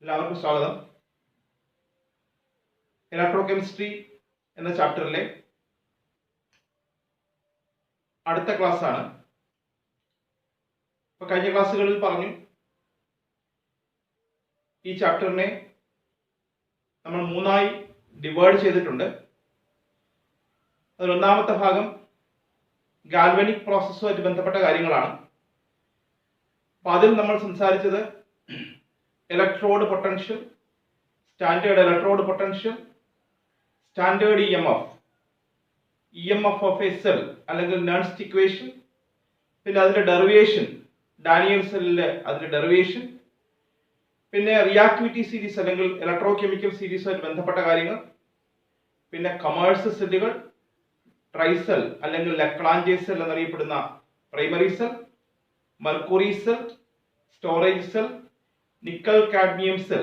എല്ലാവർക്കും സ്വാഗതം. ഇലക്ട്രോകെമിസ്ട്രി എന്ന ചാപ്റ്ററിലെ അടുത്ത ക്ലാസ് ആണ്. ഇപ്പൊ കഴിഞ്ഞ ക്ലാസ്സുകളിൽ പറഞ്ഞു ഈ ചാപ്റ്ററിനെ നമ്മൾ മൂന്നായി ഡിവൈഡ് ചെയ്തിട്ടുണ്ട്. അതിൽ ഒന്നാമത്തെ ഭാഗം ഗാൽവനിക് പ്രോസസ്സുമായിട്ട് ബന്ധപ്പെട്ട കാര്യങ്ങളാണ്. അപ്പൊ അതിൽ നമ്മൾ സംസാരിച്ചത് electrode potential, standard electrode potential, standard EMF of A cell അല്ലെങ്കിൽ നേൺസ്റ്റ് ഇക്വേഷൻ, പിന്നെ അതിന്റെ ഡെറിവേഷൻ, ഡാനിയൽ സെല്ലിലെ അതിന്റെ ഡെറിവേഷൻ, പിന്നെ റിയാക്ടിവിറ്റി സീരീസ് അല്ലെങ്കിൽ ഇലക്ട്രോ കെമിക്കൽ സീരീസുമായിട്ട് ബന്ധപ്പെട്ട കാര്യങ്ങൾ, പിന്നെ കമേഴ്സ് സെല്ലുകൾ, ട്രൈസെൽ അല്ലെങ്കിൽ ലക്ലാഞ്ചെ സെൽ എന്നറിയപ്പെടുന്ന primary cell, mercury cell, storage cell, nickel cadmium cell.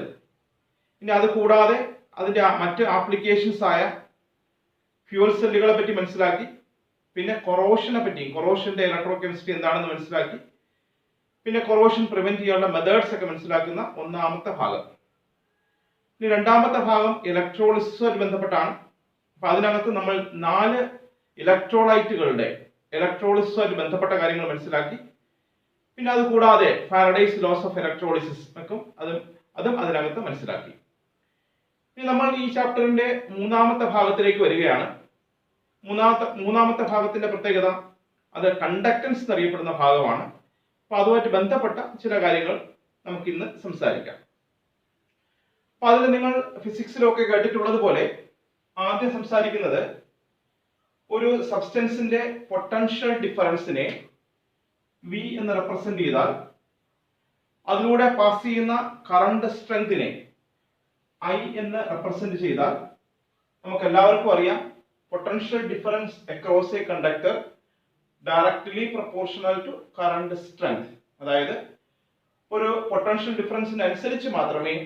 ഇനി അത് കൂടാതെ അതിന്റെ മറ്റ് ആപ്ലിക്കേഷൻസ് ആയ ഫ്യൂവൽ സെല്ലുകളെ പറ്റി മനസ്സിലാക്കി, പിന്നെ കൊറോഷനെ പറ്റി, കൊറോഷന്റെ ഇലക്ട്രോ കെമിസ്ട്രി എന്താണെന്ന് മനസ്സിലാക്കി, പിന്നെ കൊറോഷൻ പ്രിവെന്റ് ചെയ്യാനുള്ള മെത്തേഡ്സ് ഒക്കെ മനസ്സിലാക്കുന്ന ഒന്നാമത്തെ ഭാഗം. ഇനി രണ്ടാമത്തെ ഭാഗം ഇലക്ട്രോളിസിസുമായിട്ട് ബന്ധപ്പെട്ടാണ്. അപ്പൊ അതിനകത്ത് നമ്മൾ 4 ഇലക്ട്രോലൈറ്റുകളുടെ ഇലക്ട്രോളിസിസുമായിട്ട് ബന്ധപ്പെട്ട കാര്യങ്ങൾ മനസ്സിലാക്കി. പിന്നെ അത് കൂടാതെ ഫാരഡേസ് ലോസ് ഓഫ് ഇലക്ട്രോളിസിസ് ഒക്കെ അതും അതിനകത്ത് മനസ്സിലാക്കി. ഇനി നമ്മൾ ഈ ചാപ്റ്ററിന്റെ മൂന്നാമത്തെ ഭാഗത്തിലേക്ക് വരികയാണ്. മൂന്നാമത്തെ ഭാഗത്തിന്റെ പ്രത്യേകത അത് കണ്ടക്ടൻസ് എന്നറിയപ്പെടുന്ന ഭാഗമാണ്. അപ്പൊ അതുമായിട്ട് ബന്ധപ്പെട്ട ചില കാര്യങ്ങൾ നമുക്ക് ഇന്ന് സംസാരിക്കാം. അപ്പൊ അതിൽ നിങ്ങൾ ഫിസിക്സിലൊക്കെ കേട്ടിട്ടുള്ളത് പോലെ ആദ്യം സംസാരിക്കുന്നത് ഒരു സബ്സ്റ്റൻസിന്റെ പൊട്ടൻഷ്യൽ ഡിഫറൻസിനെ V എന്ന് റെപ്രസെന്റ് ചെയ്താൽ അതിലൂടെ പാസ് ചെയ്യുന്ന കറണ്ട് സ്ട്രെങ്തിനെ I എന്ന് റെപ്രസെന്റ് ചെയ്താൽ നമുക്ക് എല്ലാവർക്കും അറിയാം potential difference across a conductor directly proportional to current strength. അതായത് ഒരു പൊട്ടൻഷ്യൽ ഡിഫറൻസിന് അനുസരിച്ച് മാത്രമേ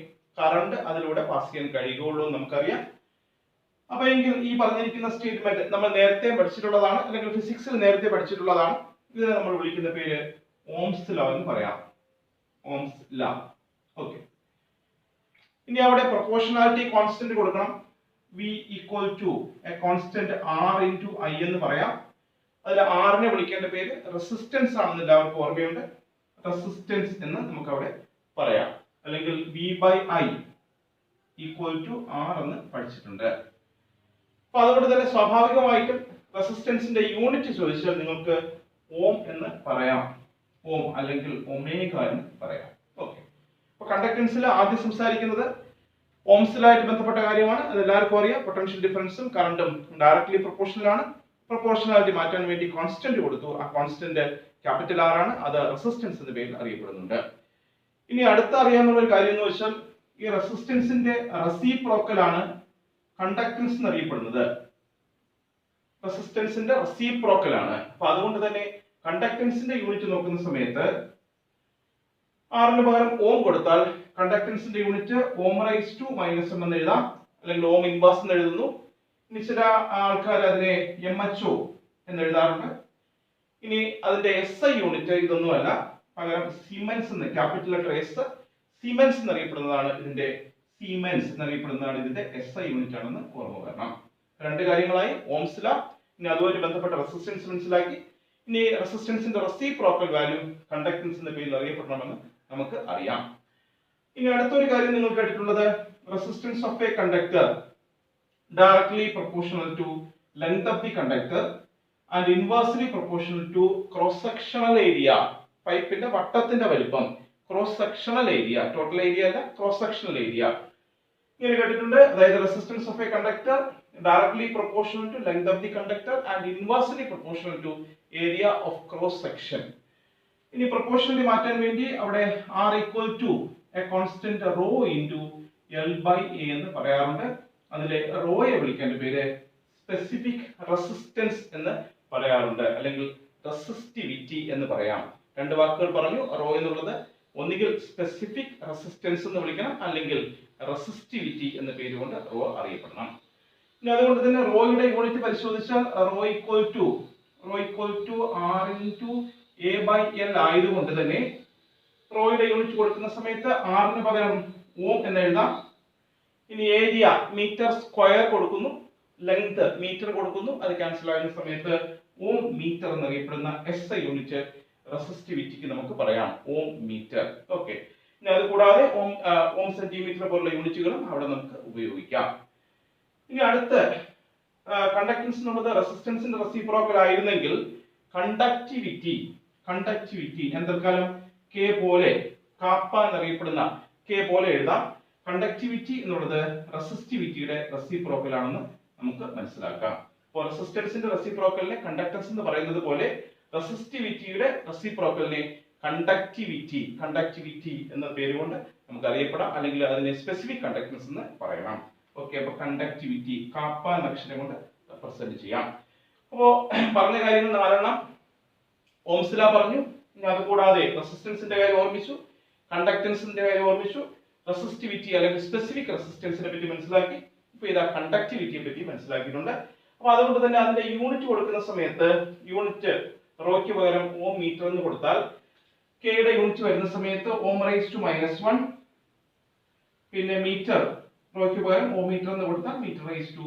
കറണ്ട് അതിലൂടെ പാസ് ചെയ്യാൻ കഴിയുകയുള്ളൂ എന്ന് നമുക്കറിയാം. അപ്പൊ എങ്കിൽ ഈ പറഞ്ഞിരിക്കുന്ന സ്റ്റേറ്റ്മെന്റ് നമ്മൾ നേരത്തെ പഠിച്ചിട്ടുള്ളതാണ്, അല്ലെങ്കിൽ ഫിസിക്സിൽ നേരത്തെ പഠിച്ചിട്ടുള്ളതാണ്. ഇതിനെ നമ്മൾ വിളിക്കുന്ന പേര് ഓംസ് ലോ എന്ന് പറയാം. Ohm's law. ഓക്കെ. ഇനി അവിടെ പ്രൊപ്പോർഷണാലിറ്റി കോൺസ്റ്റന്റ് കൊടുക്കണം. V equal to a constant R into I എന്ന് പറയാം. അതിൽ R നെ വിളിക്കേണ്ട പേര് റെസിസ്റ്റൻസ് ആണെന്ന് എല്ലാവർക്കും ഓർമ്മയുണ്ട്. റെസിസ്റ്റൻസ് എന്ന് നമുക്ക് അവിടെ പറയാം. അല്ലെങ്കിൽ V/I ഈക്വൽ ടു R എന്ന് പഠിച്ചിട്ടുണ്ട്. അപ്പൊ അതുകൊണ്ട് തന്നെ സ്വാഭാവികമായിട്ടും റെസിസ്റ്റൻസിന്റെ യൂണിറ്റ് ചോദിച്ചാൽ നിങ്ങൾക്ക് ഓം എന്ന് പറയാം. ഓം അല്ലെങ്കിൽ ഒമേഗ എന്ന് പറയാം. ഓക്കെ. അപ്പൊ കണ്ടക്ടൻസിൽ ആദ്യം സംസാരിക്കുന്നത് ഓംസിലായിട്ട് ബന്ധപ്പെട്ട കാര്യമാണ്. അത് എല്ലാവർക്കും അറിയാം. പൊട്ടൻഷ്യൽ ഡിഫറൻസും കറണ്ടും ഡയറക്ട്ലി പ്രൊപ്പോർഷണൽ ആണ്. പ്രൊപ്പോർഷണാലിറ്റി മാറ്റാൻ വേണ്ടി കോൺസ്റ്റന്റ് കൊടുത്തു. ആ കോൺസ്റ്റന്റ് ക്യാപിറ്റൽ R ആണ്. അത് റെസിസ്റ്റൻസ് എന്ന പേരിൽ അറിയപ്പെടുന്നുണ്ട്. ഇനി അടുത്ത അറിയാനുള്ള ഒരു കാര്യം എന്ന് വെച്ചാൽ ഈ റെസിസ്റ്റൻസിന്റെ റെസിപ്രോക്കൽ ആണ് കണ്ടക്ടൻസ് എന്നറിയപ്പെടുന്നത്. റെസിസ്റ്റൻസിന്റെ റെസിപ്രോക്കൽ ആണ്. അപ്പൊ അതുകൊണ്ട് തന്നെ കണ്ടക്ടൻസിന്റെ യൂണിറ്റ് നോക്കുന്ന സമയത്ത് R ന് പകരം ഓം കൊടുത്താൽ കണ്ടക്ടൻസിന്റെ യൂണിറ്റ് ഓം റൈസ് ടു -1 എന്ന് എഴുതാം, അല്ലെങ്കിൽ ഓം ഇൻവേഴ്സ് എന്ന് എഴുതുന്നു. ഇനി ചില ആൾക്കാർ അതിനെ MHO എന്ന് എഴുതാറുണ്ട്. ഇനി അതിന്റെ SI യൂണിറ്റ് ഇതൊന്നുമല്ല, പകരം സീമെൻസ് എന്ന്, ക്യാപിറ്റൽ ലെറ്റർ S, സീമെൻസ് എന്നറിയപ്പെടുന്നതാണ് ഇതിന്റെ SI യൂണിറ്റ് ആണെന്ന് ഓർമ്മ വരണം. രണ്ട് കാര്യങ്ങളായി ഓംസ് ലോ, ഇനി അതുമായി ബന്ധപ്പെട്ട റെസിസ്റ്റൻസ് മനസ്സിലാക്കി. ഇനി റെസിസ്റ്റൻസിന്റെ റെസിപ്രോക്കൽ വാല്യൂ കണ്ടക്ടൻസ് എന്ന പേരിൽ അറിയപ്പെടണമെന്ന് നമുക്ക് അറിയാം. ഇനി അടുത്തൊരു കാര്യം നിങ്ങൾ കേട്ടിട്ടുള്ളത് resistance of a conductor directly proportional to length of the conductor and inversely proportional to cross sectional area. പൈപ്പിന്റെ വട്ടത്തിന്റെ വലിപ്പം, cross sectional area, total area അല്ല, ക്രോസ് സെക്ഷണൽ ഏരിയ. ഇങ്ങനെ കേട്ടിട്ടുണ്ട്. അതായത് resistance of a conductor directly proportional to length of the conductor and inversely proportional to area of cross section. ഇനി proportionally മാറ്റാൻ വേണ്ടി അവിടെ R equal to a constant rho into L/A എന്ന് പറയാറുണ്ട്. അതിലെ റോയെ വിളിക്കേണ്ട പേര് സ്പെസിഫിക് റെസിസ്റ്റൻസ് എന്ന് പറയാറുണ്ട്, അല്ലെങ്കിൽ റെസിസ്റ്റിവിറ്റി എന്ന് പറയാം. രണ്ട് വാക്കുകൾ പറഞ്ഞു. റോ എന്നുള്ളത് ഒന്നുകിൽ സ്പെസിഫിക് റെസിസ്റ്റൻസ് എന്ന് വിളിക്കണം, അല്ലെങ്കിൽ റെസിസ്റ്റിവിറ്റി എന്ന പേരുകൊണ്ട് റോ അറിയപ്പെടണം. ഇനി അതുകൊണ്ട് തന്നെ റോയുടെ യൂണിറ്റ് പരിശോധിച്ചാൽ rho equal to R into A/L ആയതുകൊണ്ട് തന്നെ റോയുടെ യൂണിറ്റ് കൊടുക്കുന്ന സമയത്ത് R ന് പകരം ഓം എന്ന് എഴുതാം. ഇനി ഏരിയ മീറ്റർ സ്ക്വയർ കൊടുക്കുന്നു, ലെങ്ത് മീറ്റർ കൊടുക്കുന്നു, അത് ക്യാൻസൽ ആകുന്ന സമയത്ത് ഓം മീറ്റർ എന്നറിയപ്പെടുന്ന SI യൂണിറ്റ് റെസിസ്റ്റിവിറ്റിക്ക് നമുക്ക് പറയാം ഓം മീറ്റർ. ഓക്കെ, ഇനി അത് കൂടാതെ ഓം സെന്റിമീറ്റർ പോലുള്ള യൂണിറ്റുകളും അവിടെ നമുക്ക് ഉപയോഗിക്കാം. ഇനി അടുത്ത കണ്ടക്ടൻസ് എന്നുള്ളത് റെസിസ്റ്റൻസിന്റെ റെസിപ്രോക്കൽ ആയിരുന്നെങ്കിൽ കണ്ടക്ടിവിറ്റി എന്തെക്കാലം കെ പോലെ കാപ്പ എന്നറിയപ്പെടുന്ന കെ പോലെ എഴുതാം. കണ്ടക്ടിവിറ്റി എന്നുള്ളത് റെസിസ്റ്റിവിറ്റിയുടെ റെസിപ്രോക്കൽ ആണെന്ന് നമുക്ക് മനസ്സിലാക്കാം. അപ്പോൾ റെസിസ്റ്റൻസിന്റെ റെസിപ്രോക്കലിനെ കണ്ടക്ടൻസ് എന്ന് പറയുന്നത് പോലെ റെസിസ്റ്റിവിറ്റിയുടെ റെസിപ്രോക്കലിനെ കണ്ടക്ടിവിറ്റി എന്ന പേരുകൊണ്ട് നമുക്ക് അറിയപ്പെടാം, അല്ലെങ്കിൽ അതിനെ സ്പെസിഫിക് കണ്ടക്ടൻസ് എന്ന് പറയണം. ഓക്കെ, അപ്പൊ കണ്ടക്ടിവിറ്റി കാപ്പ എന്ന അക്ഷരം കൊണ്ട് റെപ്രസെന്റ് ചെയ്യാം. അപ്പോ പറഞ്ഞ കാര്യങ്ങൾ 4 ഓംസ് ലോ പറഞ്ഞു. ഇനി അതുകൂടാതെ റെസിസ്റ്റൻസിന്റെ കാര്യം ഓർമ്മിച്ചു, കണ്ടക്ടൻസിന്റെ കാര്യം ഓർമ്മിച്ചു, റെസിസ്റ്റിവിറ്റി അല്ലെങ്കിൽ സ്പെസിഫിക് റെസിസ്റ്റൻസിനെ പറ്റി മനസ്സിലാക്കി. ഇപ്പൊ ഇതാ കണ്ടക്ടിവിറ്റിയെ പറ്റി മനസ്സിലാക്കിയിട്ടുണ്ട്. അപ്പൊ അതുകൊണ്ട് തന്നെ അതിന്റെ യൂണിറ്റ് കൊടുക്കുന്ന സമയത്ത് യൂണിറ്റ് റോയ്ക്ക് പകരം ഓം മീറ്റർ എന്ന് കൊടുത്താൽ കെയുടെ യൂണിറ്റ് വരുന്ന സമയത്ത് ഓം റൈസ് ടു -1, പിന്നെ മീറ്റർ റോയ്ക്ക് പകരം ഓം മീറ്റർ എന്ന് കൊടുത്താൽ metre raise to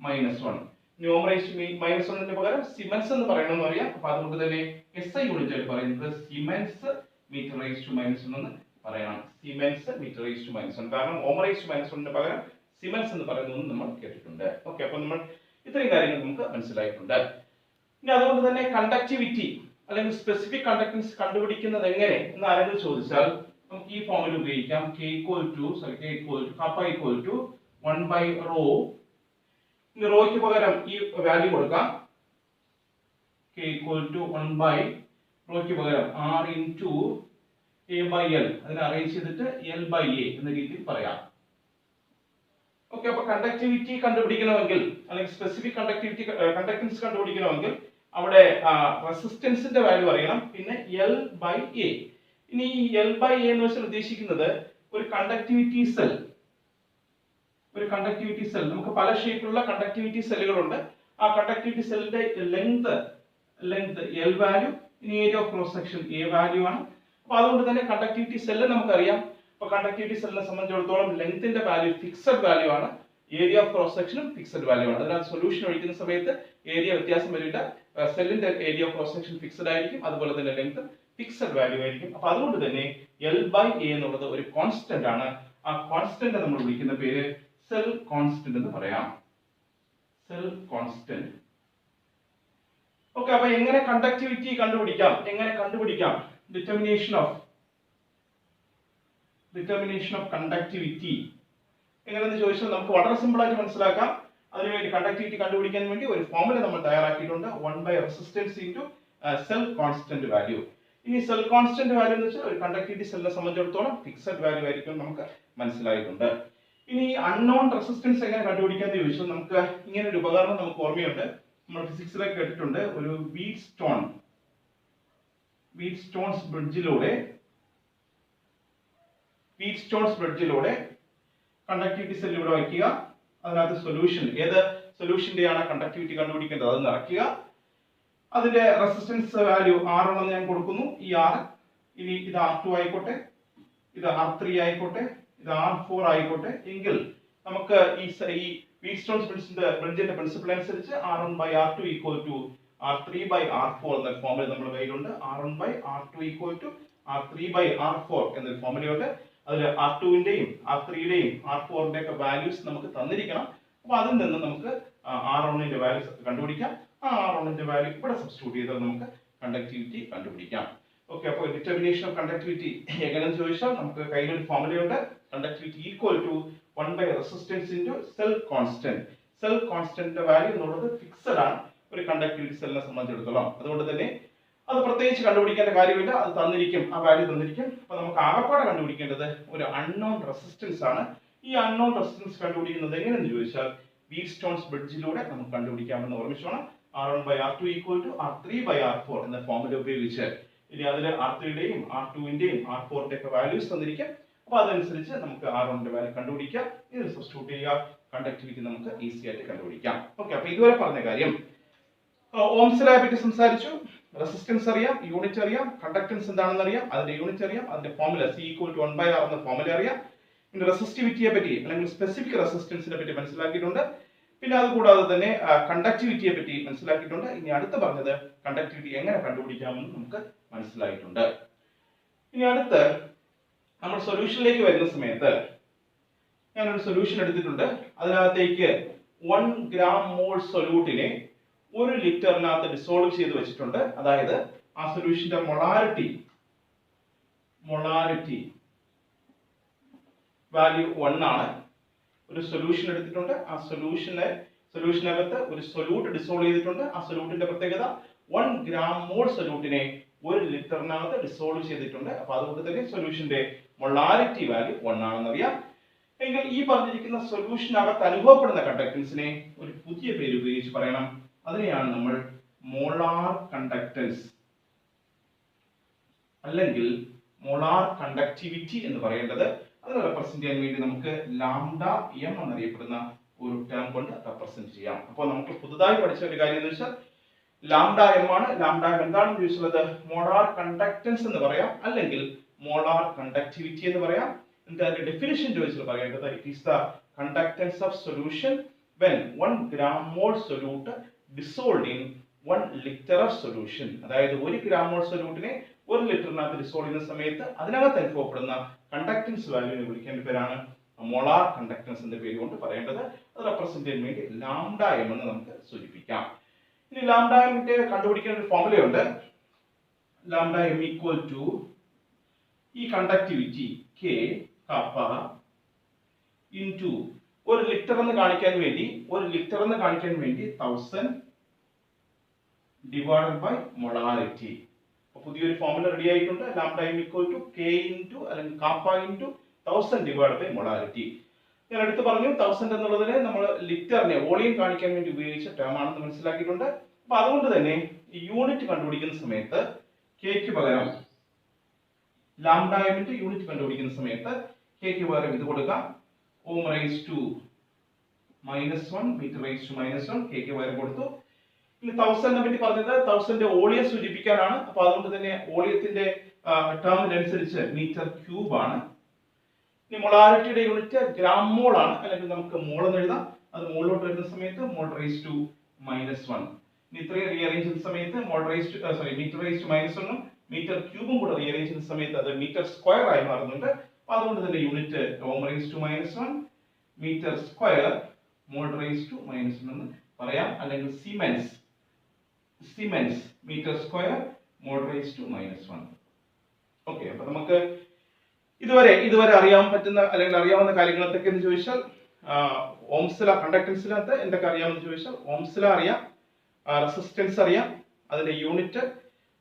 -1. Ohm raise to -1ന് പകരം സിമൻസ് എന്ന് പറയണമെന്ന് അറിയാം. അപ്പൊ അതുകൊണ്ട് തന്നെ SI യൂണിറ്റ് ആയിട്ട് പറയുന്നത് സിമൻസ് മീറ്റർ റൈസ് ടു -1 എന്ന് പറയണം. സിമൻസ് മീറ്റർ റൈസ് ടു -1, കാരണം ഓം റൈസ് ടു -1ന് പകരം സിമൻസ് എന്ന് പറയുന്നത് നമ്മൾ കേട്ടിട്ടുണ്ട്. ഓക്കെ, അപ്പൊ നമ്മൾ ഇത്രയും കാര്യങ്ങൾ നമുക്ക് മനസ്സിലായിട്ടുണ്ട്. ഇനി അതുകൊണ്ട് തന്നെ കണ്ടക്ടിവിറ്റി അല്ലെങ്കിൽ സ്പെസിഫിക് കണ്ടക്ടൻസ് കണ്ടുപിടിക്കുന്നത് എങ്ങനെ എന്ന് ആരെങ്കിലും ചോദിച്ചാൽ നമുക്ക് ഈ ഫോമിൽ ഉപയോഗിക്കാം. K kappa equal to 1/ρ. ഇനി റോയ്ക്ക് പകരം ഈ വാല്യൂ കൊടുക്കാം. K equal to 1/റോയ്ക്ക് പകരം R into A/L, അതിനെ അറേഞ്ച് ചെയ്തിട്ട് L/A എന്ന രീതിയിൽ പറയാം. ഓക്കെ, അപ്പൊ കണ്ടക്ടിവിറ്റി കണ്ടുപിടിക്കണമെങ്കിൽ അല്ലെങ്കിൽ സ്പെസിഫിക് കണ്ടക്ടൻസ് കണ്ടുപിടിക്കണമെങ്കിൽ അവിടെ റെസിസ്റ്റൻസിന്റെ വാല്യൂ അറിയണം, പിന്നെ L/A. ഇനി ഈ L/A എന്ന് വെച്ചാൽ ഉദ്ദേശിക്കുന്നത് ഒരു കണ്ടക്ടിവിറ്റി സെൽ. നമുക്ക് പല ഷേപ്പിലുള്ള കണ്ടക്ടിവിറ്റി സെല്ലുകളുണ്ട്. ആ കണ്ടക്ടിവിറ്റി സെല്ലിന്റെ ലെങ്ത് L വാല്യൂ, ഇനി area of cross section A value ആണ്. അപ്പൊ അതുകൊണ്ട് തന്നെ കണ്ടക്ടിവിറ്റി സെല്ല് നമുക്കറിയാം. അപ്പൊ കണ്ടക്ടിവിറ്റി സെല്ലിനെ സംബന്ധിച്ചിടത്തോളം ലെങ്ത്തിന്റെ വാല്യൂ ഫിക്സഡ് വാല്യൂ ആണ്, ഏരിയ ഓഫ് ക്രോസ് സെക്ഷനും ഫിക്സഡ് വാല്യൂ ആണ്. അതിനാൽ സൊല്യൂഷൻ ഒഴിക്കുന്ന സമയത്ത് ഏരിയ വ്യത്യാസം വരില്ല. സെല്ലിന്റെ area of cross section fixed ആയിരിക്കും, അതുപോലെ തന്നെ ലെങ്ത് ഫിക്സഡ് വാല്യൂ ആയിരിക്കും. അപ്പൊ അതുകൊണ്ട് തന്നെ L/A എന്നുള്ളത് ഒരു കോൺസ്റ്റന്റ് ആണ്. ആ കോൺസ്റ്റന്റ് നമ്മൾ വിളിക്കുന്ന പേര് സെൽ കോൺസ്റ്റന്റ് എന്ന് പറയാം. Cell constant. ഓക്കെ, അപ്പൊ എങ്ങനെ കണ്ടക്ടിവിറ്റി കണ്ടുപിടിക്കാം? ഡിറ്റർമിനേഷൻ ഓഫ് കണ്ടക്ടിവിറ്റി എങ്ങനെയെന്ന് ചോദിച്ചാൽ നമുക്ക് വളരെ സിമ്പിൾ ആയിട്ട് മനസ്സിലാക്കാം. അതിനുവേണ്ടി കണ്ടക്ടിവിറ്റി കണ്ടുപിടിക്കാൻ വേണ്ടി ഒരു ഫോർമുല നമ്മൾ തയ്യാറാക്കിയിട്ടുണ്ട്. 1/റെസിസ്റ്റൻസ് ഇൻറ്റു സെൽ കോൺസ്റ്റന്റ് വാല്യൂ. ഇനി സെൽ കോൺസ്റ്റന്റ് വാല്യൂ എന്ന് വെച്ചാൽ ഒരു കണ്ടക്ടിവിറ്റി സെല്ലിനെ സംബന്ധിച്ചിടത്തോളം ഫിക്സഡ് വാല്യൂ ആയിരിക്കും നമുക്ക് മനസ്സിലായിട്ടുണ്ട്. ഇനി അൺനോൺ റെസിസ്റ്റൻസ് എങ്ങനെ കണ്ടുപിടിക്കാന്ന് ചോദിച്ചാൽ നമുക്ക് ഇങ്ങനെ ഒരു ഉപകരണം നമുക്ക് ഓർമ്മയുണ്ട്. നമ്മൾ ഫിസിക്സിലൊക്കെ കേട്ടിട്ടുണ്ട്. ഒരു വീറ്റ് സ്റ്റോൺസ് ബ്രിഡ്ജിലൂടെ കണ്ടക്ടിവിറ്റി സെൽ ഇവിടെ വയ്ക്കുക. അതിനകത്ത് ഏത് സൊല്യൂഷന്റെയാണ് കണ്ടക്ടിവിറ്റി കണ്ടുപിടിക്കേണ്ടത് അത് നിറയ്ക്കുക. അതിന്റെ റെസിസ്റ്റൻസ് വാല്യൂ R1 എന്ന് ഞാൻ കൊടുക്കുന്നു. ഈ R, ഇനി ഇത് R2 ആയിക്കോട്ടെ, ഇത് R3 ആയിക്കോട്ടെ, ഇത് R4 ആയിക്കോട്ടെ. എങ്കിൽ നമുക്ക് ഈ വീറ്റ് സ്റ്റോൺസ് ബ്രിഡ്ജിന്റെ പ്രിൻസിപ്പിൾ അനുസരിച്ച് R1/R2 equal to R3/R4 എന്ന ഫോർമുല നമ്മുടെ കയ്യിലുണ്ട്. R1/R2 equal to R3/R4 എന്നൊരു ഫോർമുലയുണ്ട്. അതിൽ R2ന്റെയും R3യുടെയും R4ന്റെ ഒക്കെ വാല്യൂസ് നമുക്ക് തന്നിരിക്കണം. അപ്പൊ അതിൽ നിന്ന് നമുക്ക് R1ന്റെ വാല്യൂസ് കണ്ടുപിടിക്കാം. ആ R1ന്റെ വാല്യൂ ഇവിടെ സബ്സ്റ്റിറ്റ്യൂട്ട് ചെയ്താൽ നമുക്ക് കണ്ടക്ടിവിറ്റി കണ്ടുപിടിക്കാം. ഓക്കെ, അപ്പോൾ ഡിറ്റർമിനേഷൻ ഓഫ് കണ്ടക്ടിവിറ്റി എങ്ങനെയെന്ന് ചോദിച്ചാൽ നമുക്ക് കയ്യിൽ ഒരു ഫോർമുലയുണ്ട്. കണ്ടക്ടിവിറ്റി ഈക്വൽ ടു 1/റെസിസ്റ്റൻസ് ഇൻറ്റു സെൽ കോൺസ്റ്റന്റ്. സെൽ കോൺസ്റ്റന്റിന്റെ വാല്യൂ എന്നുള്ളത് ഫിക്സഡ് ആണ് ഒരു കണ്ടക്ടിവിറ്റി സെല്ലിനെ സംബന്ധിച്ചിടത്തോളം. അതുകൊണ്ട് തന്നെ അത് പ്രത്യേകിച്ച് കണ്ടുപിടിക്കേണ്ട കാര്യമില്ല, അത് തന്നിരിക്കും, ആ വാല്യൂ തന്നിരിക്കും. അപ്പൊ നമുക്ക് ആകപ്പാടെ കണ്ടുപിടിക്കേണ്ടത് ഒരു അൺനോൺ റെസിസ്റ്റൻസ് ആണ്. ഈ അൺനോൺ റെസിസ്റ്റൻസ് കണ്ടുപിടിക്കുന്നത് എങ്ങനെയെന്ന് ചോദിച്ചാൽ വീറ്റ് സ്റ്റോൺസ് ബ്രിഡ്ജിലൂടെ നമുക്ക് കണ്ടുപിടിക്കാമെന്ന് ഓർമ്മിച്ചോണം. R1/R2 equal to R3/R4 എന്ന ഫോർമുല ഉപയോഗിച്ച് ഇനി അതിൽ R3യുടെയും R2ന്റെയും R4ന്റെ ഒക്കെ വാല്യൂസ് തന്നിരിക്കും. അപ്പൊ അതനുസരിച്ച് നമുക്ക് R1ന്റെ വാല്യൂ കണ്ടുപിടിക്കാം. ഇത് സബ്സ്റ്റിറ്റ്യൂട്ട് ചെയ്യുക, കണ്ടക്ടിവിറ്റി നമുക്ക് ഈസി ആയിട്ട് കണ്ടുപിടിക്കാം. ഓക്കെ, അപ്പൊ ഇതുവരെ പറഞ്ഞ കാര്യം ഓംസ് ലോയെ പറ്റി സംസാരിച്ചു. റെസിസ്റ്റൻസ് അറിയാം, യൂണിറ്റ് അറിയാം, കണ്ടക്ടൻസ് എന്താണെന്ന് അറിയാം, അതിന്റെ യൂണിറ്റ് അറിയാം, അതിന്റെ formula C equal to 1/R എന്ന ഫോർമുല അറിയാം. പിന്നെ റെസിസ്റ്റിവിറ്റിയെ പറ്റി അല്ലെങ്കിൽ സ്പെസിഫിക് റെസിസ്റ്റൻസിനെ പറ്റി മനസ്സിലാക്കിയിട്ടുണ്ട്. പിന്നെ അതുകൂടാതെ തന്നെ കണ്ടക്ടിവിറ്റിയെ പറ്റി മനസ്സിലാക്കിയിട്ടുണ്ട്. ഇനി അടുത്ത് പറഞ്ഞത് കണ്ടക്ടിവിറ്റി എങ്ങനെ കണ്ടുപിടിക്കാമെന്ന് നമുക്ക് മനസ്സിലായിട്ടുണ്ട്. ഇനി അടുത്ത് നമ്മൾ സൊല്യൂഷനിലേക്ക് വരുന്ന സമയത്ത് ഞാനൊരു സൊല്യൂഷൻ എടുത്തിട്ടുണ്ട്. അതിനകത്തേക്ക് 1 gram മോൾ സൊല്യൂട്ടിനെ 1 ലിറ്ററിനകത്ത് ഡിസോൾവ് ചെയ്ത് വെച്ചിട്ടുണ്ട്. അതായത് ആ സൊല്യൂഷന്റെ മൊളാരിറ്റി വാല്യൂ 1 ആണ്. ഒരു സൊല്യൂഷൻ എടുത്തിട്ടുണ്ട്. ആ സൊല്യൂഷനകത്ത് ഒരു സൊല്യൂട്ട് ഡിസോൾവ് ചെയ്തിട്ടുണ്ട്. ആ സൊല്യൂട്ടിന്റെ പ്രത്യേകത 1 gram മോൾ സൊല്യൂട്ടിനെ 1 ലിറ്ററിനകത്ത് ഡിസോൾവ് ചെയ്തിട്ടുണ്ട്. അപ്പൊ അതുകൊണ്ട് തന്നെ സൊല്യൂഷന്റെ മൊളാരിറ്റി വാല്യൂ 1 ആണെന്നറിയാം. എങ്കിൽ ഈ പറഞ്ഞിരിക്കുന്ന സൊല്യൂഷനകത്ത് അനുഭവപ്പെടുന്ന കണ്ടക്ടൻസിനെ ഒരു പുതിയ പേര് ഉപയോഗിച്ച് പറയണം. അതിനെയാണ് നമ്മൾ മോളാർ കണ്ടക്ടൻസ് അല്ലെങ്കിൽ മോളാർ കണ്ടക്ടിവിറ്റി എന്ന് പറയേണ്ടത്. അതിനെ റെപ്രസെന്റ് ചെയ്യാൻ വേണ്ടി നമുക്ക് ലാംഡ എം എന്നറിയപ്പെടുന്ന ഒരു ടേം കൊണ്ട് റെപ്രസെന്റ് ചെയ്യാം. അപ്പോൾ നമുക്ക് പുതുതായി പഠിച്ച ഒരു കാര്യം എന്ന് വെച്ചാൽ ലാംഡ എം ആണ്. ലാംഡ എം എന്താണെന്ന് ചോദിച്ചുള്ളത് മോളാർ കണ്ടക്ടൻസ് എന്ന് പറയാം, അല്ലെങ്കിൽ മോളാർ കണ്ടക്ടിവിറ്റി എന്ന് പറയാം. എന്നിട്ട് അതിന്റെ ഡെഫിനിഷൻ ചോദിച്ചാൽ പറയേണ്ടത് it is the conductance of solution when 1 gram mole solute dissolved in 1 liter of solution. അതായത് 1 gram മോൾ സൊല്യൂട്ടിനെ 1 ലിറ്ററിനകത്ത് ഡിസോൾവ് ചെയ്യുന്ന സമയത്ത് അതിനകത്ത് അനുഭവപ്പെടുന്ന കണ്ടക്ടൻസ് വാല്യൂവിനെ വിളിക്കേണ്ട പേരാണ് മോളാർ കണ്ടക്ടൻസ് എന്ന പേര് കൊണ്ട് പറയേണ്ടത്. അത് റെപ്രസെന്റ് ചെയ്യാൻ വേണ്ടി ലാംഡ എം എന്ന് നമുക്ക് സൂചിപ്പിക്കാം. ഇനി ലാംഡ എമ്മിന്റെ കണ്ടുപിടിക്കാൻ ഒരു ഫോർമുലയുണ്ട്. ലാംഡ എം ഈക്വൽ ടു ഈ conductivity K kappa into 1 litre എന്ന് കാണിക്കാൻ വേണ്ടി 1000 ഡിവൈഡഡ് ബൈ മൊളാരിറ്റി. പുതിയൊരു ഫോർമുല റെഡി ആയിട്ടുണ്ട്. Lambda M equal to K into അല്ലെങ്കിൽ kappa into 1000 divided by molarity. ഞാൻ അടുത്ത് പറഞ്ഞു 1000 എന്നുള്ളതിനെ നമ്മൾ ലിറ്ററിനെ വോളിയം കാണിക്കാൻ വേണ്ടി ഉപയോഗിച്ച ടേം ആണെന്ന് മനസ്സിലാക്കിയിട്ടുണ്ട്. അപ്പൊ അതുകൊണ്ട് തന്നെ യൂണിറ്റ് കണ്ടുപിടിക്കുന്ന സമയത്ത് കെക്ക് പകരം ലാംഡ എമ്മിന്റെ യൂണിറ്റ് കണ്ടുപിടിക്കുന്ന സമയത്ത് കെക്ക് പകരം ഇത് കൊടുക്കാം. Ohm raise to -1 metre raise to -1 കെക്ക് പകരം കൊടുത്തു. ഇനി 1000 പറ്റി പറഞ്ഞത് 1000 വോളിയം സൂചിപ്പിക്കാനാണ്. അപ്പൊ അതുകൊണ്ട് തന്നെ വോളിയത്തിന്റെ ടേമിനനുസരിച്ച് മീറ്റർ ക്യൂബ് ആണ്. ഇനി മൊളാരിറ്റിയുടെ യൂണിറ്റ് ഗ്രാം മോൾ ആണ്, അല്ലെങ്കിൽ നമുക്ക് മോൾ എന്ന് എഴുതാം. അത് മോളിലോട്ട് വരുന്ന സമയത്ത് മോൾ റൈസ് ടു -1. ഇനി ഇത്രയും റീഅറേഞ്ച് ചെയ്യുന്ന സമയത്ത് മീറ്റർ റൈസ് ടു -1 ഉം മീറ്റർ ക്യൂബും കൂടെ റീഅറേഞ്ച് ചെയ്യുന്ന സമയത്ത് അത് മീറ്റർ സ്ക്വയർ ആയി മാറുന്നുണ്ട്. അപ്പൊ അതുകൊണ്ട് തന്നെ unit ohm raise to -1 metre square mole raise to -1 എന്ന് പറയാം, അല്ലെങ്കിൽ siemens metre square mole raise to -1. Okay, അപ്പൊ നമുക്ക് ഇതുവരെ അറിയാൻ പറ്റുന്ന അല്ലെങ്കിൽ അറിയാവുന്ന കാര്യങ്ങൾ എന്തൊക്കെയെന്ന് ചോദിച്ചാൽ ഓംസ് ലോ കണ്ടക്ടൻസിനകത്ത് എന്തൊക്കെ അറിയാമെന്ന് ചോദിച്ചാൽ ഓംസ് ലോ അറിയാം, റെസിസ്റ്റൻസ് അറിയാം, അതിന്റെ യൂണിറ്റ്,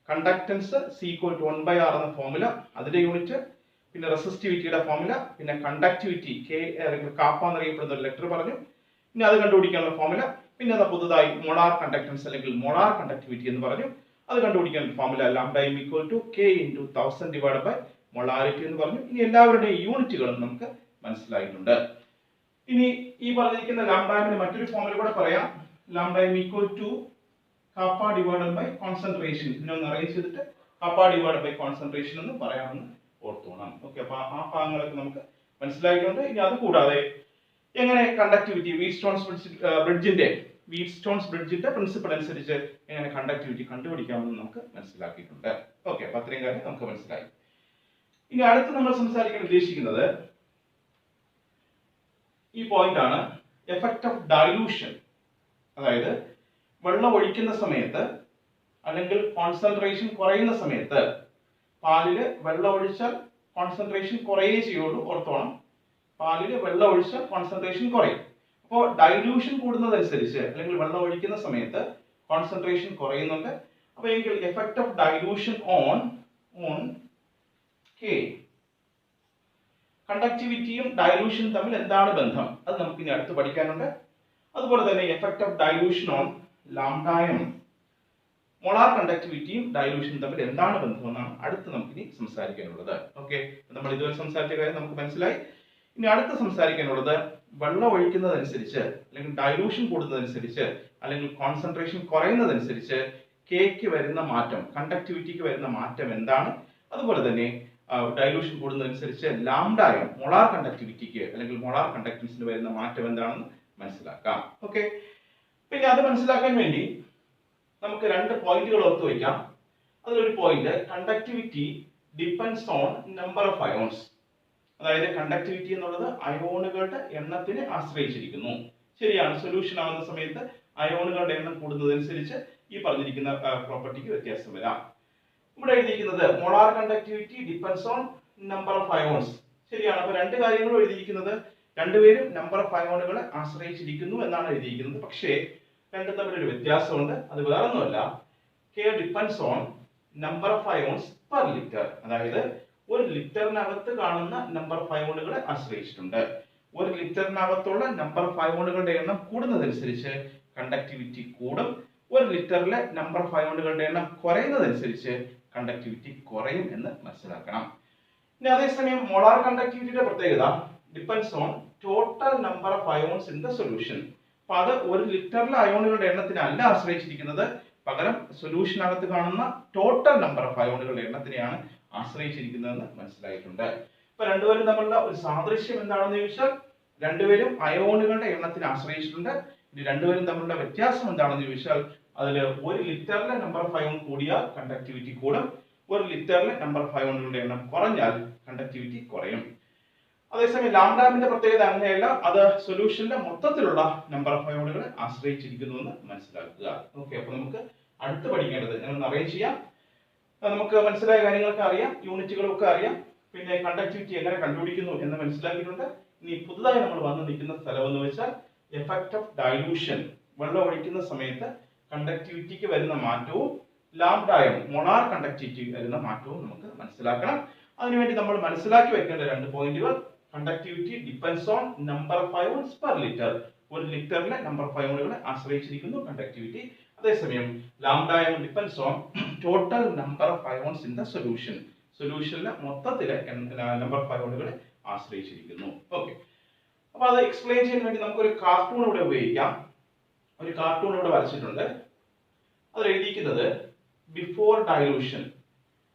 കണ്ടക്ടൻസ് C=1/R എന്ന ഫോർമുല അതിന്റെ യൂണിറ്റ്, പിന്നെ റെസിസ്റ്റിവിറ്റിയുടെ ഫോർമുല, പിന്നെ കണ്ടക്ടിവിറ്റി കെ അല്ലെങ്കിൽ കാപ്പ എന്നറിയപ്പെടുന്ന ഒരു ലെറ്റർ പറഞ്ഞു. ഇനി അത് കണ്ടുപിടിക്കാനുള്ള ഫോർമുല, പിന്നെ അത് പുതുതായി മോളാർ കണ്ടക്ടൻസ് അല്ലെങ്കിൽ മോളാർ കണ്ടക്ടിവിറ്റി എന്ന് പറഞ്ഞു. അത് കണ്ടുപിടിക്കാൻ formula lambda M equal to K into 1000 divided by molarity എന്ന് പറഞ്ഞു. ഇനി എല്ലാവരുടെയും യൂണിറ്റുകളും നമുക്ക് മനസ്സിലായിട്ടുണ്ട്. ഇനി ഈ പറഞ്ഞിരിക്കുന്ന ലാംഡ എമ്മിന്റെ മറ്റൊരു ഫോർമുല കൂടെ പറയാം. ലാംഡ എം ഈക്വൽ ടു കപ്പ ഡിവൈഡഡ് ബൈ കോൺസെൻട്രേഷൻ. ഇതിനൊന്ന് അറേഞ്ച് ചെയ്തിട്ട് കപ്പ ഡിവൈഡഡ് ബൈ കോൺസെൻട്രേഷൻ എന്ന് പറയാമെന്ന് ഓർത്തോണം. ഓക്കെ, അപ്പൊ ആ ഭാഗങ്ങളൊക്കെ നമുക്ക് മനസ്സിലായിട്ടുണ്ട്. ഇനി അത് കൂടാതെ എങ്ങനെ കണ്ടക്ടിവിറ്റി വീറ്റ്സ്റ്റോൺസ് ബ്രിഡ്ജിന്റെ പ്രിൻസിപ്പിൾ അനുസരിച്ച് എങ്ങനെ കണ്ടക്ടിവിറ്റി കണ്ടുപിടിക്കാമെന്ന് നമുക്ക് മനസ്സിലാക്കിയിട്ടുണ്ട്. ഓക്കെ, അപ്പൊ അത്രയും കാര്യം നമുക്ക് മനസ്സിലായി. ഇനി അടുത്ത് നമ്മൾ സംസാരിക്കാൻ ഉദ്ദേശിക്കുന്നത് ഈ പോയിന്റ് ആണ്, എഫക്ട് ഓഫ് ഡൈലൂഷൻ. അതായത് വെള്ളം ഒഴിക്കുന്ന സമയത്ത് അല്ലെങ്കിൽ കോൺസെൻട്രേഷൻ കുറയുന്ന സമയത്ത് പാലില് വെള്ളം ഒഴിച്ചാൽ കോൺസെൻട്രേഷൻ കുറയേ ചെയ്യുള്ളൂ. ഓർത്തോണം, പാലില് വെള്ളം ഒഴിച്ചാൽ കോൺസെൻട്രേഷൻ കുറയും. അപ്പോൾ ഡൈലൂഷൻ കൂടുന്നതനുസരിച്ച് അല്ലെങ്കിൽ വെള്ളം ഒഴിക്കുന്ന സമയത്ത് കോൺസെൻട്രേഷൻ കുറയുന്നുണ്ട്. അപ്പൊ എങ്കിൽ effect of dilution on K, കണ്ടക്ടിവിറ്റിയും ഡൈലൂഷനും തമ്മിൽ എന്താണ് ബന്ധം, അത് നമുക്ക് ഇനി അടുത്ത് പഠിക്കാനുണ്ട്. അതുപോലെ തന്നെ effect of dilution on lambda M, molar കണ്ടക്ടിവിറ്റിയും ഡൈലൂഷനും തമ്മിൽ എന്താണ് ബന്ധം എന്നാണ് അടുത്ത് നമുക്കിനി സംസാരിക്കാനുള്ളത്. ഓക്കെ, നമ്മൾ ഇതുവരെ സംസാരിച്ച കാര്യം നമുക്ക് മനസ്സിലായി. ഇനി അടുത്ത് സംസാരിക്കാനുള്ളത് വെള്ളം ഒഴിക്കുന്നതനുസരിച്ച് അല്ലെങ്കിൽ ഡൈലൂഷൻ കൂടുന്നതനുസരിച്ച് അല്ലെങ്കിൽ കോൺസെൻട്രേഷൻ കുറയുന്നതനുസരിച്ച് കെക്ക് വരുന്ന മാറ്റം, കണ്ടക്ടിവിറ്റിക്ക് വരുന്ന മാറ്റം എന്താണ്, അതുപോലെ തന്നെ ഡൈലൂഷൻ കൂടുന്നതനുസരിച്ച് ലാംഡായം മോളാർ കണ്ടക്ടിവിറ്റിക്ക് അല്ലെങ്കിൽ മോളാർ കണ്ടക്ടൻസിന് വരുന്ന മാറ്റം എന്താണെന്ന് മനസ്സിലാക്കാം. ഓക്കെ, പിന്നെ അത് മനസ്സിലാക്കാൻ വേണ്ടി നമുക്ക് രണ്ട് പോയിന്റുകൾ ഓർത്ത് വയ്ക്കാം. അതിലൊരു point, conductivity depends on number of ions. അതായത് കണ്ടക്ടിവിറ്റി എന്നുള്ളത് അയോണുകളുടെ എണ്ണത്തിനെ ആശ്രയിച്ചിരിക്കുന്നു. ശരിയാണ്, സൊല്യൂഷൻ ആവുന്ന സമയത്ത് അയോണുകളുടെ എണ്ണം കൂടുന്നതനുസരിച്ച് ഈ പറഞ്ഞിരിക്കുന്ന പ്രോപ്പർട്ടിക്ക് വ്യത്യാസം വരാം. ഇവിടെ എഴുതിയിരിക്കുന്നത് molar conductivity depends on number of ions. ശരിയാണ്, അപ്പൊ രണ്ട് കാര്യങ്ങളും എഴുതിയിരിക്കുന്നത് രണ്ടുപേരും നമ്പർ ഓഫ് അയോണുകളെ ആശ്രയിച്ചിരിക്കുന്നു എന്നാണ് എഴുതിയിരിക്കുന്നത്. പക്ഷേ രണ്ടും തമ്മിലൊരു വ്യത്യാസമുണ്ട്. അത് വേറൊന്നുമല്ല, K depends on number of ions per litre. അതായത് ഒരു ലിറ്ററിനകത്ത് കാണുന്ന നമ്പർ ഓഫ് അയോണുകളെ ആശ്രയിച്ചിട്ടുണ്ട്. ഒരു ലിറ്ററിനകത്തുള്ള നമ്പർ ഓഫ് അയോണുകളുടെ എണ്ണം കൂടുന്നതനുസരിച്ച് കണ്ടക്ടിവിറ്റി കൂടും. ഒരു ലിറ്ററിലെ നമ്പർ ഓഫ് അയോണുകളുടെ എണ്ണം കുറയുന്നതനുസരിച്ച് കണ്ടക്ടിവിറ്റി കുറയും എന്ന് മനസ്സിലാക്കണം. ഇനി അതേസമയം മോളാർ കണ്ടക്ടിവിറ്റിയുടെ പ്രത്യേകത depends on total number of ions in the solution. അപ്പൊ അത് ഒരു ലിറ്ററിലെ അയോണുകളുടെ എണ്ണത്തിനല്ല ആശ്രയിച്ചിരിക്കുന്നത്, പകരം സൊല്യൂഷനകത്ത് കാണുന്ന ടോട്ടൽ നമ്പർ ഓഫ് അയോണുകളുടെ എണ്ണത്തിനെയാണ് ആശ്രയിച്ചിരിക്കുന്നതെന്ന് മനസ്സിലായിട്ടുണ്ട്. ഇപ്പൊ രണ്ടുപേരും തമ്മിലുള്ള ഒരു സാദൃശ്യം എന്താണെന്ന് ചോദിച്ചാൽ രണ്ടുപേരും അയോണുകളുടെ എണ്ണത്തിനെ ആശ്രയിച്ചിട്ടുണ്ട്. ഇനി രണ്ടുപേരും തമ്മിലുള്ള വ്യത്യാസം എന്താണെന്ന് ചോദിച്ചാൽ അതിൽ ഒരു ലിറ്ററിലെ നമ്പർ ഓഫ് അയോൺ കൂടിയാൽ കണ്ടക്ടിവിറ്റി കൂടും, ഒരു ലിറ്ററിലെ നമ്പർ ഓഫ് അയോണുകളുടെ എണ്ണം കുറഞ്ഞാൽ കണ്ടക്ടിവിറ്റി കുറയും. അതേസമയം ലാംഡാമിന്റെ പ്രത്യേകത അങ്ങനെയല്ല, അത് സൊല്യൂഷനിലെ മൊത്തത്തിലുള്ള നമ്പർ ഓഫ് അയോണുകളെ ആശ്രയിച്ചിരിക്കുന്നു എന്ന് മനസ്സിലാക്കുക. ഓക്കെ, അപ്പൊ നമുക്ക് അടുത്ത് പഠിക്കേണ്ടത് ഞാൻ അറേഞ്ച് ചെയ്യാം. നമുക്ക് മനസ്സിലായ കാര്യങ്ങളൊക്കെ അറിയാം, യൂണിറ്റുകളൊക്കെ അറിയാം, പിന്നെ കണ്ടക്ടിവിറ്റി എങ്ങനെ കണ്ടുപിടിക്കുന്നു എന്ന് മനസ്സിലാക്കിയിട്ടുണ്ട്. ഇനി പുതുതായി നമ്മൾ വന്ന് നിൽക്കുന്ന സ്ഥലം എന്ന് വെച്ചാൽ എഫക്ട് ഓഫ് ഡൈലൂഷൻ. വെള്ളം ഒഴിക്കുന്ന സമയത്ത് കണ്ടക്ടിവിറ്റിക്ക് വരുന്ന മാറ്റവും ലാംഡായം മോളാർ കണ്ടക്ടിവിറ്റി വരുന്ന മാറ്റവും നമുക്ക് മനസ്സിലാക്കണം. അതിനുവേണ്ടി നമ്മൾ മനസ്സിലാക്കി വെക്കേണ്ട രണ്ട് പോയിന്റുകൾ, conductivity depends on number of ions per litre. ഒരു ലിറ്ററിലെ നമ്പർ ഓഫ് അയോണുകളെ ആശ്രയിച്ചിരിക്കുന്നു കണ്ടക്ടിവിറ്റി. അതേസമയം lambda M depends on total number of ions in the solution. സൊല്യൂഷനിലെ മൊത്തത്തിലെ നമ്പർ ഓഫ് അയോണുകളെ ആശ്രയിച്ചിരിക്കുന്നു. ഓക്കെ, അപ്പൊ അത് എക്സ്പ്ലെയിൻ ചെയ്യാൻ വേണ്ടി നമുക്കൊരു കാർട്ടൂൺ ഇവിടെ ഉപയോഗിക്കാം. ഒരു കാർട്ടൂൺ ഇവിടെ വരച്ചിട്ടുണ്ട്. അത് എഴുതിയിരിക്കുന്നത് ബിഫോർ ഡൈലൂഷൻ,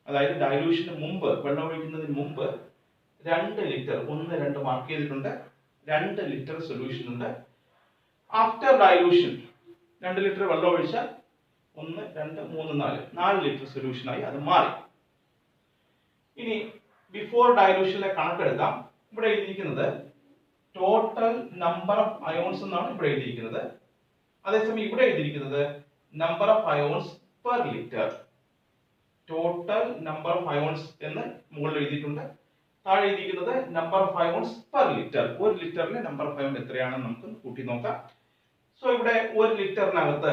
അതായത് ഡൈലൂഷന് മുമ്പ്, വെള്ളം ഒഴിക്കുന്നതിന് മുമ്പ് 2 ലിറ്റർ 1, 2 മാർക്ക് ചെയ്തിട്ടുണ്ട്. 2 ലിറ്റർ സൊല്യൂഷൻ ഉണ്ട്. ആഫ്റ്റർ ഡൈലൂഷൻ 2 ലിറ്റർ വെള്ളം ഒഴിച്ചാൽ 1, 2, 3, 4 ലിറ്റർ സൊല്യൂഷനായി അത് മാറി. ഇനി ബിഫോർ ഡൈലൂഷനിലെ കണക്കെടുക്കാം. ഇവിടെ എഴുതിയിരിക്കുന്നത് ടോട്ടൽ നമ്പർ ഓഫ് അയോൺസ് എന്നാണ് ഇവിടെ എഴുതിയിരിക്കുന്നത്. അതേസമയം ഇവിടെ എഴുതിയിരിക്കുന്നത് number of ions per litre. Total number of ions എന്ന് മുകളിൽ എഴുതിയിട്ടുണ്ട്. താഴെ എഴുതിയിരിക്കുന്നത് number of ions per litre. ഒരു ലിറ്ററിലെ നമ്പർ ഓഫ് അയോൺ എത്രയാണെന്ന് നമുക്ക് കൂട്ടി നോക്കാം. സോ ഇവിടെ ഒരു ലിറ്ററിനകത്ത്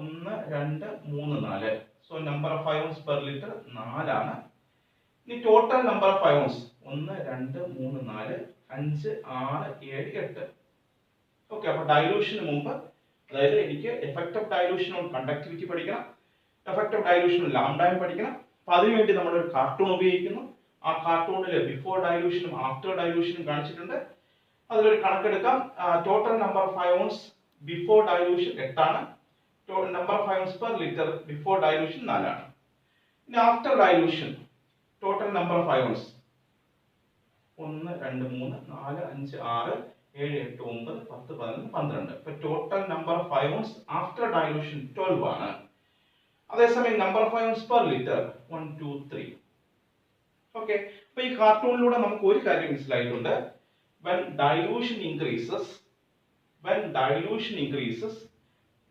1, 2, 3, 4. So number of ions per litre 4 ആണ്. ഇനി total number of ions 1, 2, 3, 4, 5, 6, 7, 8. Okay, അപ്പൊ ഡൈലൂഷന് മുമ്പ്, അതായത് എനിക്ക് effect of dilution on conductivity പഠിക്കണം, effect of dilution on lambda m പഠിക്കണം. അപ്പൊ അതിനുവേണ്ടി നമ്മൾ ഒരു കാർട്ടൂൺ ഉപയോഗിക്കുന്നു. ആ കാർട്ടൂണിൽ ബിഫോർ ഡൈലൂഷനും ആഫ്റ്റർ ഡൈലൂഷനും കാണിച്ചിട്ടുണ്ട്. അതിലൊരു കണക്കെടുക്കാം. Total number of ions before dilution 8 ആണ്. Number of ions per litre before dilution 4 ആണ്. ഇനി after dilution total number of ions 1, 2, 3, 4, 5, 6, 7, 8, 9, 10, 11, 12. ഇപ്പൊ total number of ions after dilution 12 ആണ്. അതേസമയം number of ions per litre 1, 2, 3. Okay, അപ്പൊ ഈ കാർട്ടൂണിലൂടെ നമുക്ക് ഒരു കാര്യം മനസ്സിലായിട്ടുണ്ട്. when dilution increases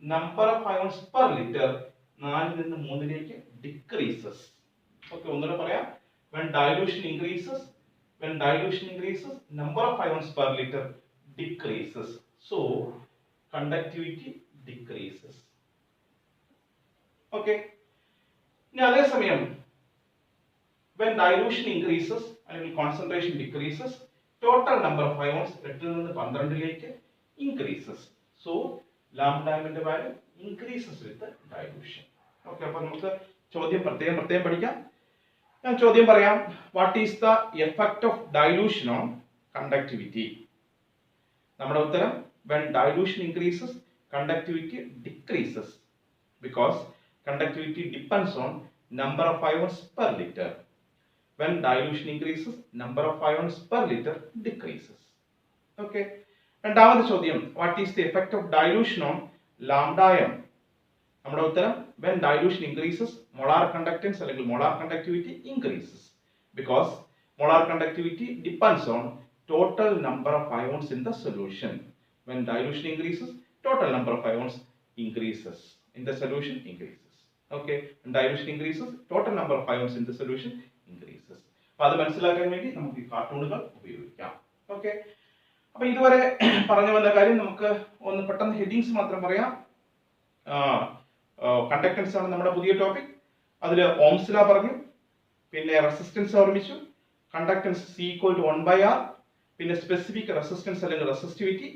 number of ions per liter 4 നിന്ന് 3ലേക്ക് decreases. ഓക്കെ, ഒന്നുകൂടെ പറയാം. when dilution increases number of ions per liter decreases, so conductivity decreases. Okay, ഇനി അതേ സമയം when dilution increases അല്ലെങ്കിൽ concentration decreases, total number of ions 8 നിന്ന് 12ലേക്ക് increases, so lambda value increases with the dilution. Okay, അപ്പോൾ നമുക്ക് ചോദ്യം പ്രത്യേകം പഠിക്കാം. ഞാൻ ചോദ്യം പറയാം. What is the effect of dilution on conductivity? നമ്മുടെ ഉത്തരം when dilution increases conductivity decreases because conductivity depends on number of ions per liter. when dilution increases, number of ions per liter decreases. Okay. രണ്ടാമത്തെ ചോദ്യം, what is the effect of dilution on lambda m? നമ്മുടെ ഉത്തരം, when dilution increases, molar conductance അല്ലെങ്കിൽ molar conductivity increases, because molar conductivity depends on total number of ions in the solution. When dilution increases, total number of ions increases in the solution increases. Okay, when dilution increases, total number of ions in the solution increases. അപ്പോൾ അത് മനസ്സിലാക്കാൻ വേണ്ടി നമുക്ക് ഈ കാർട്ടൂണുകൾ ഉപയോഗിക്കാം. Okay, അപ്പോൾ ഇതുവരെ പറഞ്ഞു വന്ന കാര്യം നമുക്ക് ഒന്ന് പെട്ടെന്ന് ഹെഡിങ്സ് മാത്രം പറയാം. കണ്ടക്ടൻസ് ആണ് നമ്മുടെ പുതിയ ടോപ്പിക്. അതിൽ ഓംസ് ലോ പറഞ്ഞു, പിന്നെ റെസിസ്റ്റൻസ് ഓർമ്മിച്ചു, കണ്ടക്ടൻസ് C=1/R, പിന്നെ സ്പെസിഫിക് റെസിസ്റ്റൻസ് അല്ലെങ്കിൽ റെസിസ്റ്റിവിറ്റി,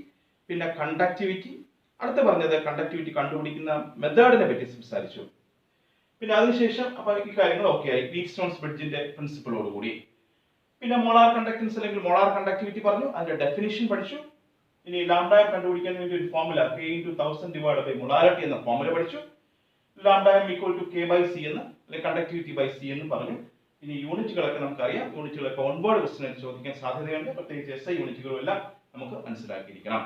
പിന്നെ കണ്ടക്ടിവിറ്റി. അടുത്ത് പറഞ്ഞത് കണ്ടക്ടിവിറ്റി കണ്ടുപിടിക്കുന്ന മെത്തേഡിനെ പറ്റി സംസാരിച്ചു. പിന്നെ അതിനുശേഷം അപ്പോൾ ഈ കാര്യങ്ങൾ ഓക്കെ ആയി, വീറ്റ്സ്റ്റോൺസ് ബ്രിഡ്ജിന്റെ പ്രിൻസിപ്പിളോട് കൂടി. പിന്നെ മോളാർ കണ്ടക്ടൻസ് അല്ലെങ്കിൽ മോളാർ കണ്ടക്ടിവിറ്റി പറഞ്ഞു, അതിന്റെ ഡെഫിനിഷൻ പഠിച്ചു. ഇനി ലാംഡ കണ്ടുപിടിക്കാൻ വേണ്ടി ഒരു formula K×1000 divide by molarity എന്ന ഫോർമുല പഠിച്ചു. ലാംഡ K/C എന്ന് അല്ലെങ്കിൽ കണ്ടക്ടിവിറ്റി ബൈ C എന്ന് പറഞ്ഞു. ഇനി യൂണിറ്റുകളൊക്കെ നമുക്കറിയാം, യൂണിറ്റുകളൊക്കെ ഓൺബോർഡ് ക്വസ്റ്റ്യൻ ചോദിക്കാൻ സാധ്യതയുണ്ട്, പ്രത്യേകിച്ച് SI യൂണിറ്റുകളും എല്ലാം നമുക്ക് മനസ്സിലാക്കിയിരിക്കണം.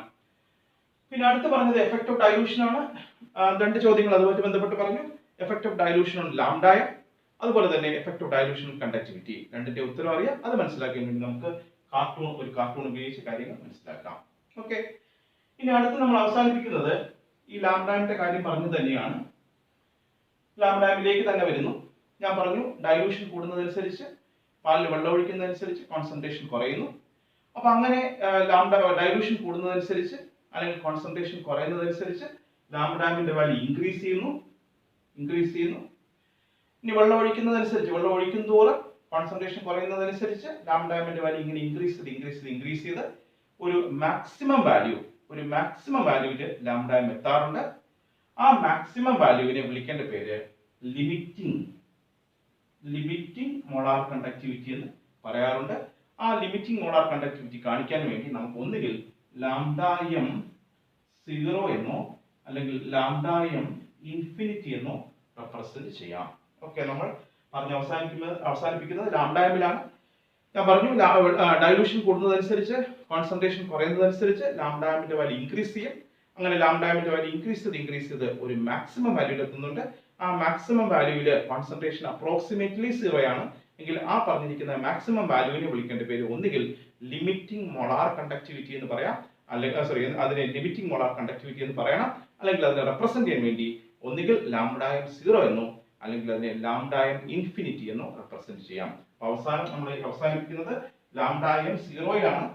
പിന്നെ അടുത്ത് പറഞ്ഞത് എഫക്ട് ഓഫ് ഡൈലൂഷൻ ആണ്. രണ്ട് ചോദ്യങ്ങൾ അതുമായിട്ട് ബന്ധപ്പെട്ട് പറഞ്ഞു. Effect of dilution on lambda, അതുപോലെ തന്നെ effect of dilution on conductivity. രണ്ടിന്റെ ഉത്തരം അറിയാം, അത് മനസ്സിലാക്കാൻ വേണ്ടി നമുക്ക് ഒരു കാർട്ടൂൺ ഉപയോഗിച്ച് കാര്യങ്ങൾ മനസ്സിലാക്കാം. ഓക്കെ, ഇനി അടുത്ത് നമ്മൾ അവസാനിപ്പിക്കുന്നത് ഈ ലാംഡയുടെ കാര്യം പറഞ്ഞു തന്നെയാണ്. ലാംഡയിലേക്ക് തന്നെ വരുന്നു. ഞാൻ പറഞ്ഞു ഡൈലൂഷൻ കൂടുന്നതനുസരിച്ച്, പാലിൽ വെള്ളം ഒഴിക്കുന്നതനുസരിച്ച് കോൺസെൻട്രേഷൻ കുറയുന്നു. അപ്പൊ അങ്ങനെ ഡൈലൂഷൻ കൂടുന്നതനുസരിച്ച് അല്ലെങ്കിൽ കോൺസെൻട്രേഷൻ കുറയുന്നതനുസരിച്ച് ലാംഡയുടെ വാല്യൂ ഇൻക്രീസ് ചെയ്യുന്നു. ഇനി വെള്ളം ഒഴിക്കുന്നതനുസരിച്ച്, വെള്ളം ഒഴിക്കും തോറും കോൺസെൻട്രേഷൻ കുറയുന്നതനുസരിച്ച് ലാംഡയുടെ വാല്യൂ ഇങ്ങനെ ഇൻക്രീസ് ചെയ്ത് ഒരു മാക്സിമം വാല്യൂവിൽ ലാംഡയം എത്താറുണ്ട്. ആ മാക്സിമം വാല്യൂവിനെ വിളിക്കേണ്ട പേര് ലിമിറ്റിംഗ് മോളാർ കണ്ടക്ടിവിറ്റി എന്ന് പറയാറുണ്ട്. ആ ലിമിറ്റിംഗ് മോളാർ കണ്ടക്ടിവിറ്റി കാണിക്കാൻ വേണ്ടി നമുക്ക് ഒന്നുകിൽ ലാംഡയം 0 എന്നോ അല്ലെങ്കിൽ ലാംഡയം ഇൻഫിനിറ്റി എന്നോ റെപ്രസെന്റ് ചെയ്യാം. ഓക്കെ, നമ്മൾ പറഞ്ഞ് അവസാനിപ്പിക്കുന്നത് ലാംഡയമിലാണ്. ഞാൻ പറഞ്ഞു ഡൈലൂഷൻ കൂടുന്നതനുസരിച്ച്, കോൺസെൻട്രേഷൻ കുറയുന്നതനുസരിച്ച് ലാംഡയമിന്റെ വാല്യൂ ഇൻക്രീസ് ചെയ്യും. അങ്ങനെ ലാംഡയമിന്റെ വാല്യൂ ഇൻക്രീസ് ചെയ്ത് ഒരു മാക്സിമം വാല്യൂയിൽ എത്തുന്നുണ്ട്. ആ മാക്സിമം വാല്യൂവിൽ കോൺസെൻട്രേഷൻ അപ്രോക്സിമേറ്റ്ലി 0 ആണ് എങ്കിൽ ആ പറഞ്ഞിരിക്കുന്ന മാക്സിമം വാല്യൂവിനെ വിളിക്കേണ്ട പേര് ഒന്നുകിൽ ലിമിറ്റിംഗ് മോളാർ കണ്ടക്ടിവിറ്റി എന്ന് പറയാം, അല്ലെങ്കിൽ അതിനെ ലിമിറ്റിംഗ് മോളാർ കണ്ടക്ടിവിറ്റി എന്ന് പറയണം. അല്ലെങ്കിൽ അതിനെ റെപ്രസെന്റ് ചെയ്യാൻ വേണ്ടി ഒന്നുകിൽ ലാംഡയം 0 എന്നോ അല്ലെങ്കിൽ അതിനെ ലാംഡയം ഇൻഫിനിറ്റി എന്നോ റെപ്രസെന്റ് ചെയ്യാം. നമ്മൾ അവസാനിപ്പിക്കുന്നത് ലാംഡയം 0യിലാണ്.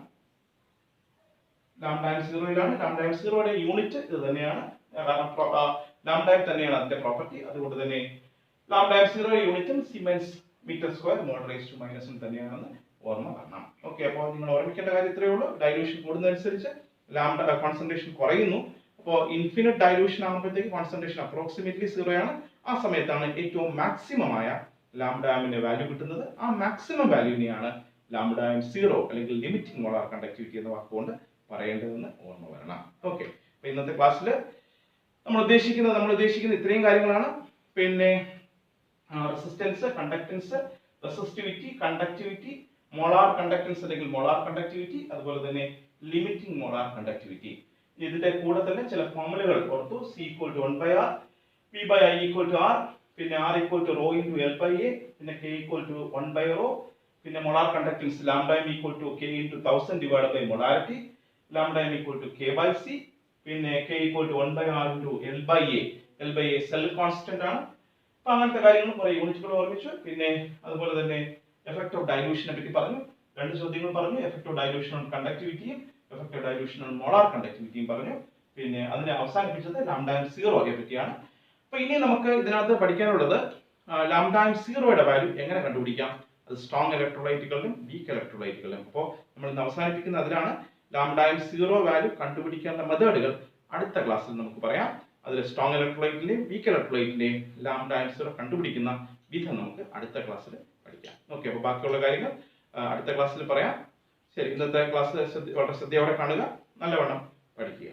ലാംഡയം 0യുടെ യൂണിറ്റ് ഇത് തന്നെയാണ്. ലാംഡയം തന്നെയാണ് അതിന്റെ പ്രോപ്പർട്ടി. അതുകൊണ്ട് തന്നെ ലാംഡയം 0 യൂണിറ്റും siemens metre square mole raise to -1 തന്നെയാണെന്ന് ഓർമ്മ വരണം. ഓക്കെ, അപ്പോൾ നിങ്ങൾ ഓർമ്മിക്കേണ്ട കാര്യം ഇത്രയേ ഉള്ളൂ. ഡൈലൂഷൻ കൂടുന്നതനുസരിച്ച് ലാംഡ കോൺസെൻട്രേഷൻ കുറയുന്നു. അപ്പോൾ ഇൻഫിനിറ്റ് ഡൈലൂഷൻ ആകുമ്പോഴത്തേക്ക് കോൺസെൻട്രേഷൻ അപ്രോക്സിമേറ്റ്ലി 0 ആണ്. ആ സമയത്താണ് ഏറ്റവും മാക്സിമം ആയ ലാംഡയമിന്റെ വാല്യൂ കിട്ടുന്നത്. ആ മാക്സിമം വാല്യൂവിനെയാണ് ലാംഡയം 0 അല്ലെങ്കിൽ ലിമിറ്റിംഗ് മോളാർ കണ്ടക്ടിവിറ്റി എന്ന വാക്കുകൊണ്ട് പറയേണ്ടതെന്ന് ഓർമ്മ വരണം. ഓക്കെ, അപ്പൊ ഇന്നത്തെ ക്ലാസ്സിൽ നമ്മൾ ഉദ്ദേശിക്കുന്ന ഇത്രയും കാര്യങ്ങളാണ്. പിന്നെ resistance, conductance, resistivity, conductivity, molar conductance അല്ലെങ്കിൽ മോളാർ കണ്ടക്ടിവിറ്റി, അതുപോലെ തന്നെ ലിമിറ്റിംഗ് മോളാർ കണ്ടക്ടിവിറ്റി. ഇതിന്റെ കൂടെ തന്നെ ചില ഫോർമുലകൾ ഓർത്തു. C=1/R, P/I=R, പിന്നെ R=ρ×L/A, പിന്നെ K=1/ρ, പിന്നെ molar conductance lambda m K×1000 divide by molarity, lambda m K/C, പിന്നെ K=1/R×L/A. L/A സെൽ കോൺസ്റ്റന്റ് ആണ്. അപ്പൊ അങ്ങനത്തെ കാര്യങ്ങൾ കുറെ യൂണിറ്റുകൾ ഓർമ്മിച്ചു. പിന്നെ അതുപോലെ തന്നെ എഫക്ട് ഓഫ് ഡൈലൂഷനെ പറ്റി പറഞ്ഞു. രണ്ട് ചോദ്യങ്ങൾ പറഞ്ഞു. എഫക്ട് ഓഫ് ഡൈലൂഷൻ ഓൺ കണ്ടക്ടിവിറ്റിയും effect of dilution on molar കണ്ടക്ടിവിറ്റിയും പറഞ്ഞു. പിന്നെ അതിനെ അവസാനിപ്പിച്ചത് ലാംഡയം 0യെ പറ്റിയാണ്. അപ്പൊ ഇനി നമുക്ക് ഇതിനകത്ത് പഠിക്കാനുള്ളത് ലാംഡയം 0യുടെ വാല്യൂ എങ്ങനെ കണ്ടുപിടിക്കാം. അത് സ്ട്രോങ് ഇലക്ട്രോലൈറ്റുകളിലും വീക്ക് ഇലക്ട്രോലൈറ്റുകളിലും. അപ്പോൾ നമ്മൾ ഇന്ന് അവസാനിപ്പിക്കുന്ന അതിലാണ്. ലാംഡയം 0 വാല്യൂ കണ്ടുപിടിക്കേണ്ട മെത്തേഡുകൾ അടുത്ത ക്ലാസ്സിൽ നമുക്ക് പറയാം. അതിൽ സ്ട്രോങ് ഇലക്ട്രോലൈറ്റിന്റെയും വീക്ക് ഇലക്ട്രോലൈറ്റിന്റെയും ലാംഡയം 0 കണ്ടുപിടിക്കുന്ന വിധം നമുക്ക് അടുത്ത ക്ലാസ്സിൽ പഠിക്കാം. ഓക്കെ, അപ്പോൾ ബാക്കിയുള്ള കാര്യങ്ങൾ അടുത്ത ക്ലാസ്സിൽ പറയാം. ശരി, ഇന്നത്തെ ക്ലാസ് വളരെ ശ്രദ്ധയോടെ കാണുക, നല്ലവണ്ണം പഠിക്കുക.